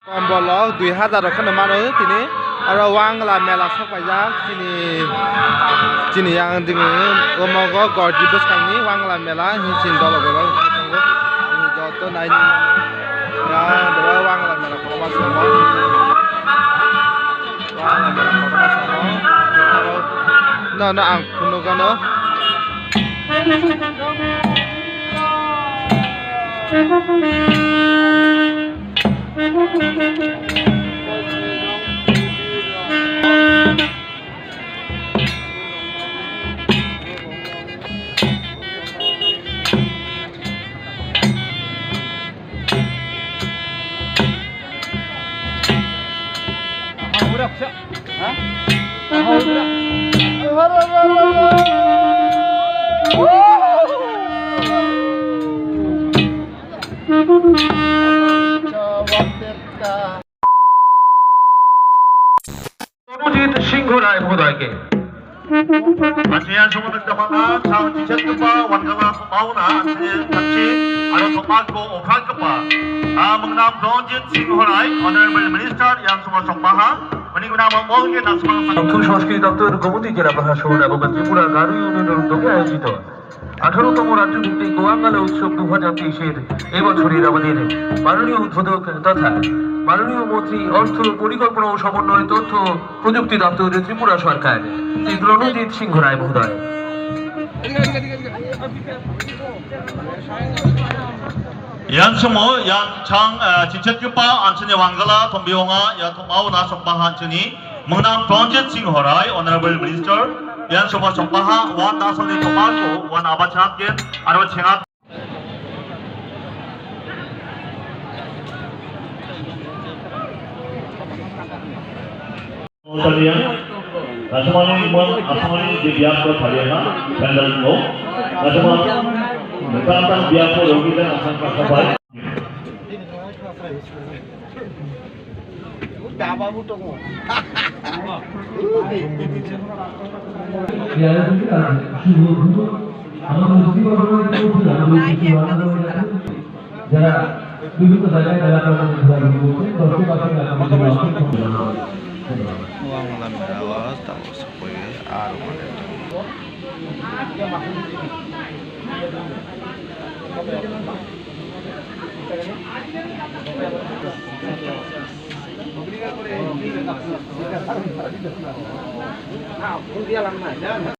কম্বল 2000 ওখানে মানুষ তিনি আর ওয়াংলা মেলা সবাইজাক তিনি yang dengan omogo gordi boskangi wangla mela hisin dolo beba tango ini joto naini ya beba wangla mela koma samo wangla mela koma samo no ang puno kano Sonojit Singhurai Mudake. Anjian Sumunuk Damanga, Sang Cicetkepa, Wangala Mauna, Anjian Tachi, Aro Tomago, Okakapa. Mengenam Sonojit Singhurai, Honorable Minister yang semua Songmaha, Meninggunama Molge dan semua Sangkum Sanskrit Dr. Gomudi Jela Bahasa এবং ত্রিপুরা গারো ইউনিয়নের উদ্যোগে আয়োজিত 18তম রাজ্যভিত্তিক ওয়াঙ্গালা উৎসব 2023-এর এবছরের আমাদের মাননীয় উদ্বোধক তথা মাননীয় মন্ত্রী অর্থ পরিকল্পনা ও সমন্বয় তথ্য প্রযুক্তি দপ্তর ত্রিপুরা সরকার শ্রী প্রণজিৎ সিংহ রায় মহোদয় Yang semua yang chang cicet kepa Anthony Wangala Tombiwanga yang Tomauna Songpaha Anthony mengenam Pronjit Singhorai Honorable Minister yang semua Songpaha wan nasali Tomago wan abachatgen aro chengat Kalian Asmani mon asmani di biak ko thaliana pendal ko asmani Tentang biak ko rogi dan asam kasabai যারা বিভিন্ন জায়গায় wangla mela tahu sepoe aru mane